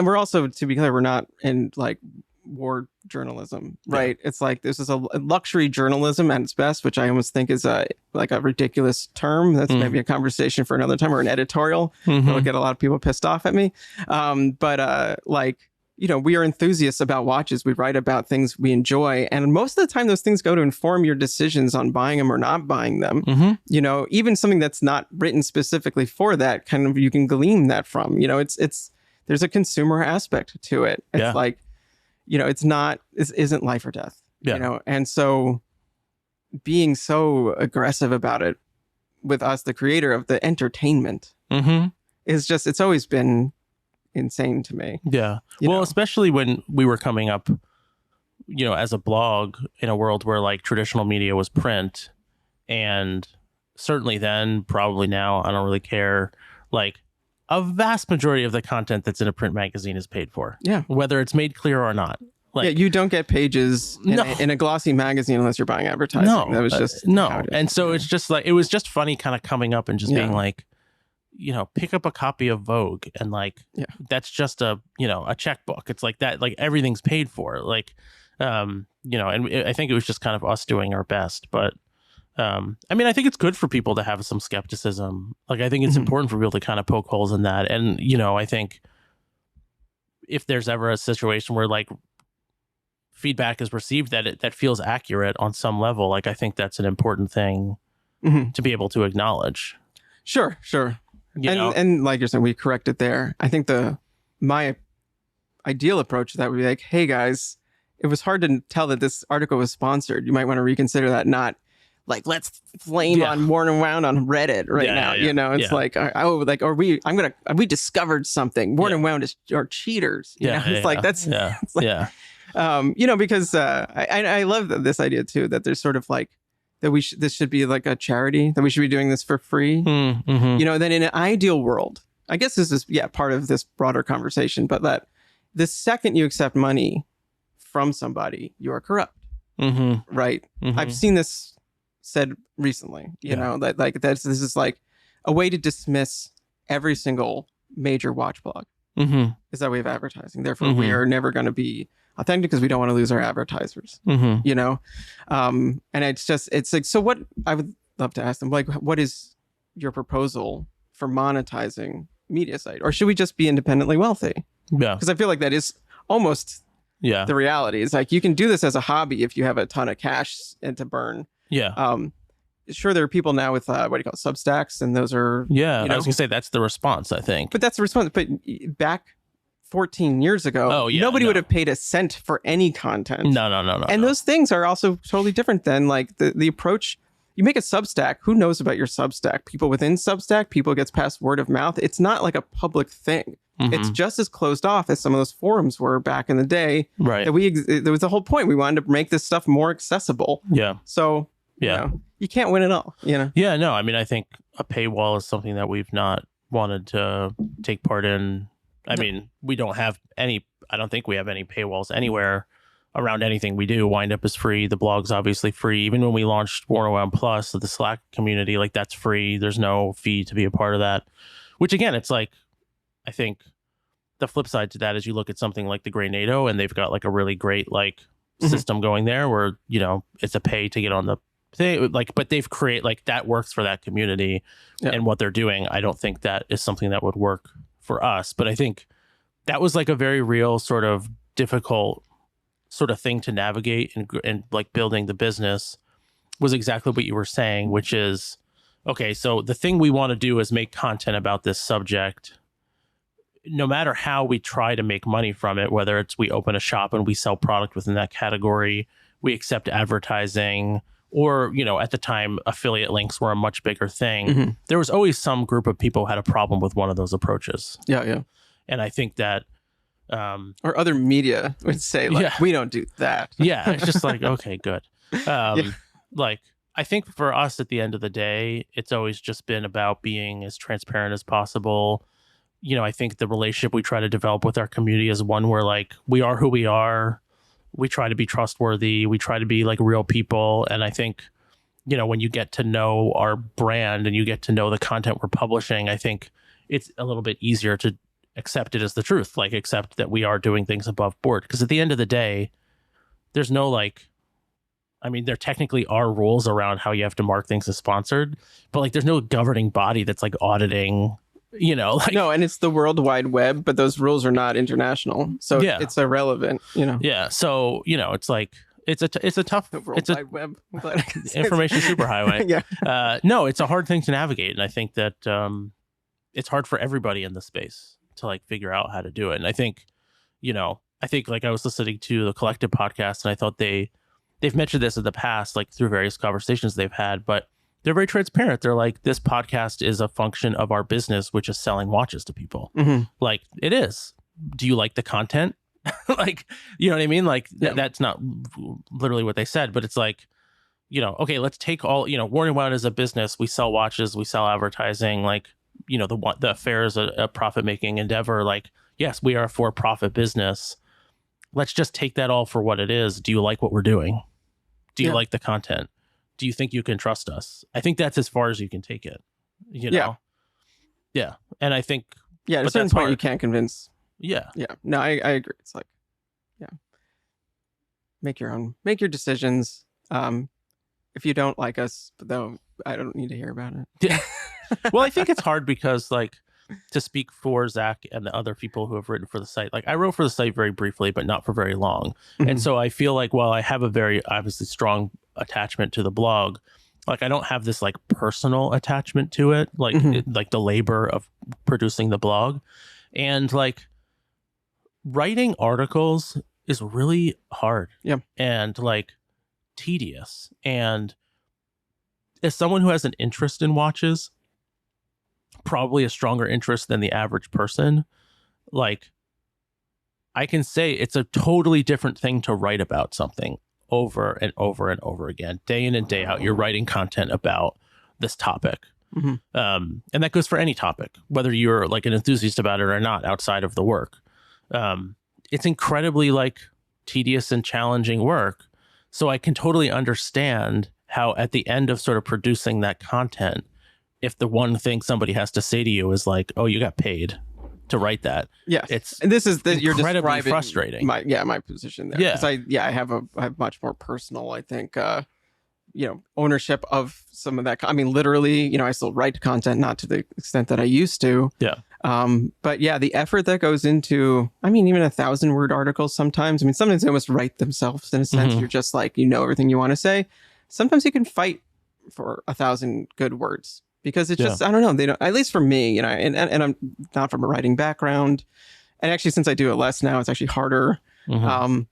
we're also, to be clear, we're not in like war journalism, right? It's like this is a luxury journalism at its best, which I almost think is like a ridiculous term. That's maybe a conversation for another time, or an editorial. That'll get a lot of people pissed off at me. But like, you know, we are enthusiasts about watches. We write about things we enjoy. And most of the time, those things go to inform your decisions on buying them or not buying them. You know, even something that's not written specifically for that, kind of, you can glean that from, you know, there's a consumer aspect to it. It's like, you know, this isn't life or death, you know? And so being so aggressive about it with us, the creator of the entertainment, is just, it's always been insane to me. Well, know? Especially when we were coming up, you know, as a blog in a world where like traditional media was print, and certainly then, probably now, I don't really care, like a vast majority of the content that's in a print magazine is paid for. Whether it's made clear or not. Like, you don't get pages in a glossy magazine unless you're buying advertising. That was just And so it's just like, it was just funny kind of coming up and just being like, you know, pick up a copy of Vogue and like, that's just a, you know, a checkbook. It's like that, like everything's paid for. Like, you know, and I think it was just kind of us doing our best. But I mean, I think it's good for people to have some skepticism. Like, I think it's important for people to kind of poke holes in that. And, you know, I think if there's ever a situation where like feedback is received that feels accurate on some level, like I think that's an important thing to be able to acknowledge. Sure. And like you're saying, we corrected there. I think my ideal approach to that would be like, hey guys, it was hard to tell that this article was sponsored. You might want to reconsider that, not like, let's flame on Worn and Wound on Reddit now. You know, it's like, we discovered something. Worn and Wound are cheaters. You know? It's like, that's, you know, because I love this idea too, that there's sort of like, that this should be like a charity, that we should be doing this for free. You know, then in an ideal world, I guess this is, part of this broader conversation, but that the second you accept money from somebody, you are corrupt. Right. I've seen this said recently, you know, that like this is like a way to dismiss every single major watch blog is that way of advertising. Therefore, we are never going to be authentic because we don't want to lose our advertisers, you know? And it's like, so what I would love to ask them, like, what is your proposal for monetizing media site? Or should we just be independently wealthy? Yeah. Because I feel like that is almost the reality. It's like, you can do this as a hobby if you have a ton of cash and to burn. Yeah. Sure, there are people now with what do you call it, Substacks, and those are I was gonna say that's the response, I think. But that's the response. But back 14 years ago, nobody would have paid a cent for any content. No. And those things are also totally different than like the approach. You make a Substack. Who knows about your Substack? People within Substack. People gets past word of mouth. It's not like a public thing. It's just as closed off as some of those forums were back in the day. Right. That there was the whole point. We wanted to make this stuff more accessible. Yeah. So. You know, you can't win it all, you know? Yeah, no, I mean, I think a paywall is something that we've not wanted to take part in. I mean, we don't have any, I don't think we have any paywalls anywhere around anything we do. Windup is free. The blog's obviously free. Even when we launched Worn and Wound Plus, the Slack community, like that's free. There's no fee to be a part of that, which again, it's like, I think the flip side to that is you look at something like the Grey NATO and they've got like a really great like system going there where, you know, it's a pay to get on the but they've created like that works for that community and what they're doing. I don't think that is something that would work for us, but I think that was like a very real sort of difficult sort of thing to navigate and like building the business was exactly what you were saying, which is, okay, so the thing we want to do is make content about this subject. No matter how we try to make money from it, whether it's we open a shop and we sell product within that category, we accept advertising, or, you know, at the time, affiliate links were a much bigger thing. There was always some group of people who had a problem with one of those approaches. Yeah. And I think that... or other media would say, like, we don't do that. Yeah, it's just like, okay, good. Like, I think for us, at the end of the day, it's always just been about being as transparent as possible. You know, I think the relationship we try to develop with our community is one where, like, we are who we are. We try to be trustworthy. We try to be like real people. And I think, you know, when you get to know our brand and you get to know the content we're publishing, I think it's a little bit easier to accept it as the truth, like accept that we are doing things above board. Because at the end of the day, there's no like, I mean, there technically are rules around how you have to mark things as sponsored, but like there's no governing body that's like auditing, you know, like, no, and it's the World Wide Web, but those rules are not international, so it's irrelevant, you know. Yeah, so you know, it's like it's a tough Wide Web information superhighway. No, it's a hard thing to navigate, and I think that it's hard for everybody in the space to like figure out how to do it. And I think, you know, like I was listening to the Collective podcast, and I thought they've mentioned this in the past, like through various conversations they've had, but they're very transparent. They're like, this podcast is a function of our business, which is selling watches to people. Like, it is. Do you like the content? Like, you know what I mean? Like, that's not literally what they said, but it's like, you know, okay, let's take all, you know, Worn and Wound is a business. We sell watches, we sell advertising. Like, you know, the affair is a profit-making endeavor. Like, yes, we are a for-profit business. Let's just take that all for what it is. Do you like what we're doing? Do you like the content? Do you think you can trust us? I think that's as far as you can take it, you know? Yeah. And I think... Yeah, at a certain point you can't convince. Yeah. Yeah. No, I agree. It's like, make your decisions. If you don't like us, though, I don't need to hear about it. Yeah. Well, I think it's hard because, like, to speak for Zach and the other people who have written for the site, like I wrote for the site very briefly, but not for very long. And so I feel like while I have a very obviously strong attachment to the blog, like I don't have this like personal attachment to it, like like the labor of producing the blog. And like writing articles is really hard. Yeah. And like tedious. And as someone who has an interest in watches, probably a stronger interest than the average person, like I can say it's a totally different thing to write about something over and over and over again, day in and day out. You're writing content about this topic. Mm-hmm. And that goes for any topic, whether you're like an enthusiast about it or not outside of the work. It's incredibly like tedious and challenging work. So I can totally understand how at the end of sort of producing that content, if the one thing somebody has to say to you is like, oh, you got paid to write that. Yes. And this is you're incredibly describing frustrating. My position there. Yeah. Because I have much more personal, I think, ownership of some of that. I mean, literally, I still write content, not to the extent that I used to. Yeah. But yeah, the effort that goes into, I mean, even 1,000-word articles sometimes. I mean, sometimes they almost write themselves in a sense. Mm-hmm. You're just like, everything you want to say. Sometimes you can fight for 1,000 good words because it's just, I don't know. They don't, at least for me, and I'm not from a writing background. And actually, since I do it less now, it's actually harder. Mm-hmm.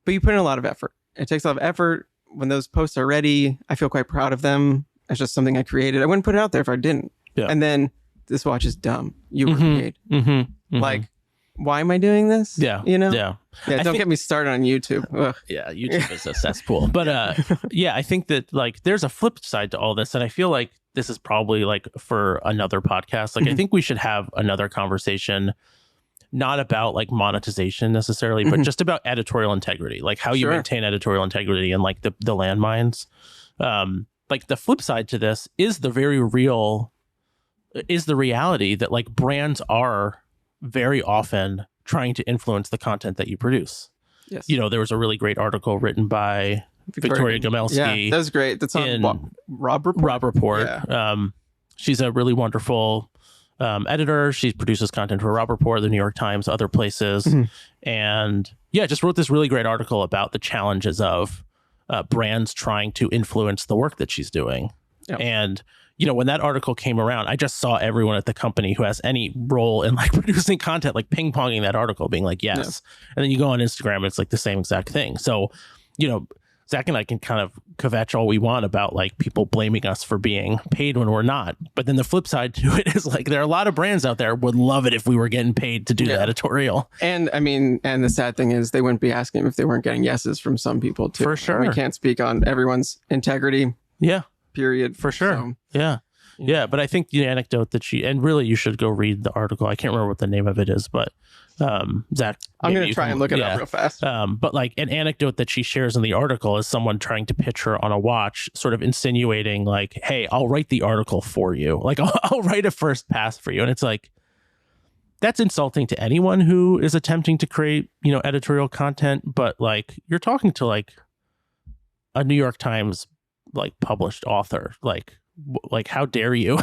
But you put in a lot of effort. It takes a lot of effort. When those posts are ready, I feel quite proud of them. It's just something I created. I wouldn't put it out there if I didn't. Yeah. And then this watch is dumb. You were paid. Mm-hmm. Mm-hmm. Like, why am I doing this? Yeah. Yeah. Don't get me started on YouTube. Ugh. Yeah. YouTube is a cesspool. But I think that like there's a flip side to all this. And I feel like this is probably like for another podcast. Like, I think we should have another conversation, not about like monetization necessarily, but just about editorial integrity, like how you maintain editorial integrity and like the landmines. Like the flip side to this is the reality that like brands are very often trying to influence the content that you produce. Yes. There was a really great article written by Victoria Gomelski. Yeah, that was great. That's on Rob Report. Rob Report. Yeah. She's a really wonderful editor. She produces content for Rob Report, the New York Times, other places. And just wrote this really great article about the challenges of brands trying to influence the work that she's doing. Yep. And, when that article came around, I just saw everyone at the company who has any role in like producing content, like ping ponging that article, being like, yes. Yeah. And then you go on Instagram and it's like the same exact thing. So, Zach and I can kind of kvetch all we want about like people blaming us for being paid when we're not. But then the flip side to it is like there are a lot of brands out there would love it if we were getting paid to do the editorial. And I mean, and the sad thing is they wouldn't be asking if they weren't getting yeses from some people too. For sure. We can't speak on everyone's integrity. Yeah. Period. For sure. So, yeah. But I think the anecdote that and really you should go read the article. I can't remember what the name of it is, but Zach, I'm going to try and look it up real fast. But like an anecdote that she shares in the article is someone trying to pitch her on a watch, sort of insinuating like, hey, I'll write the article for you. Like I'll write a first pass for you. And it's like, that's insulting to anyone who is attempting to create, editorial content. But like, you're talking to like a New York Times, like published author, like how dare you,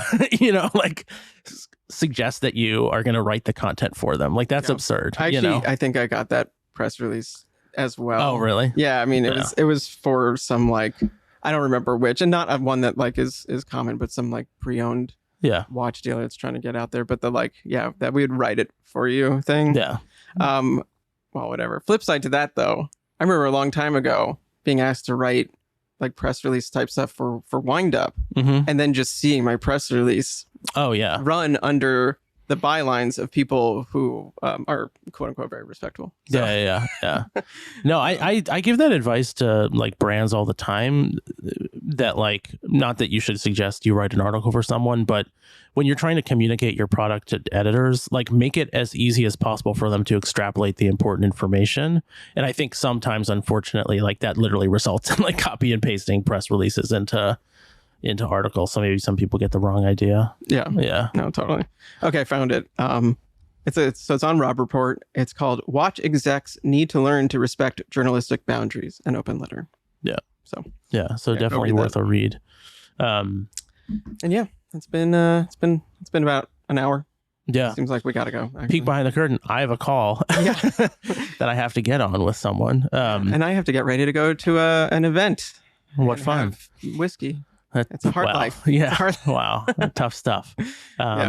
suggest that you are going to write the content for them. Like that's absurd. Actually, I think I got that press release as well. Oh, really? Yeah. I mean, it was for some like, I don't remember which, and not one that like is common, but some like pre-owned watch dealer that's trying to get out there. But the like, that we would write it for you thing. Yeah. Well, whatever. Flip side to that though, I remember a long time ago being asked to write like press release type stuff for Windup, and then just seeing my press release run under the bylines of people who are quote unquote very respectful. So. Yeah. No, I give that advice to like brands all the time, that like, not that you should suggest you write an article for someone, but when you're trying to communicate your product to editors, like make it as easy as possible for them to extrapolate the important information. And I think sometimes, unfortunately, like that literally results in like copy and pasting press releases into articles. So maybe some people get the wrong idea. Yeah. No, totally. Okay, I found it. It's on Rob Report. It's called "Watch Execs Need to Learn to Respect Journalistic Boundaries," an open letter. Yeah. So definitely worth a read. And yeah, it's been about an hour. Yeah. Seems like we gotta go. Actually. Peek behind the curtain. I have a call that I have to get on with someone. And I have to get ready to go to an event. What fun. Whiskey. It's a hard life. Yeah. Wow. Tough stuff.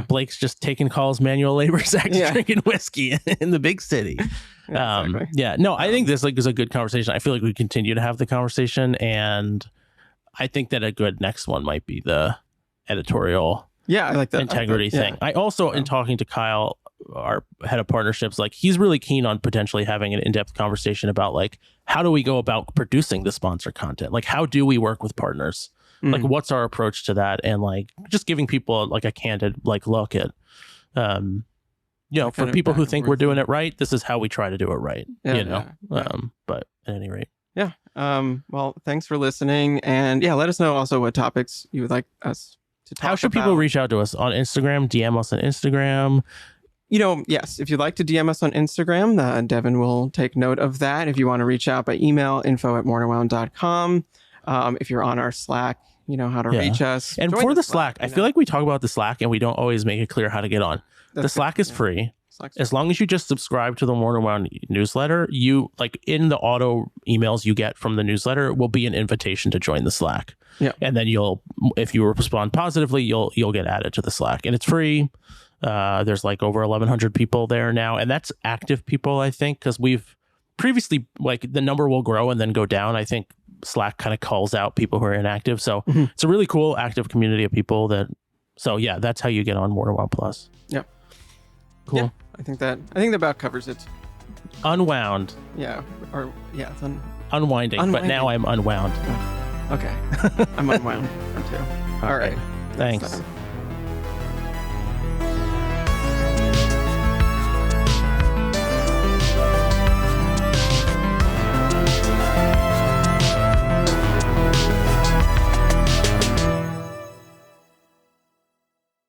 Blake's just taking calls, manual labor, sex, drinking whiskey in the big city. Exactly. No, I think this is a good conversation. I feel like we continue to have the conversation, and I think that a good next one might be the editorial I like that integrity thing. I also, in talking to Kyle, our head of partnerships, like he's really keen on potentially having an in-depth conversation about like, how do we go about producing the sponsor content? Like, how do we work with partners? Like, what's our approach to that? And like, just giving people like a candid like look at, for people who think we're doing it right, this is how we try to do it right. But at any rate. Yeah. Well, thanks for listening, and let us know also what topics you would like us to talk about. How should people reach out to us on Instagram? DM us on Instagram. Yes, if you'd like to DM us on Instagram, Devin will take note of that. If you want to reach out by email, info@moreandwound.com. If you're on our Slack, you know how to reach us. And for the Slack, I feel like we talk about the Slack and we don't always make it clear how to get on. The Slack is free. As long as you just subscribe to the More and Wound newsletter, you like in the auto emails you get from the newsletter will be an invitation to join the Slack. Yeah. And then if you respond positively, you'll get added to the Slack, and it's free. There's like over 1,100 people there now, and that's active people, I think, because we've previously, like, the number will grow and then go down. I think Slack kind of calls out people who are inactive. So it's a really cool active community of people that's how you get on More and Wound Plus. Yeah. Cool. Yeah, I think that about covers it. Unwound. Yeah. It's Unwinding, but now I'm unwound. Okay. I'm unwound too. All right. Thanks.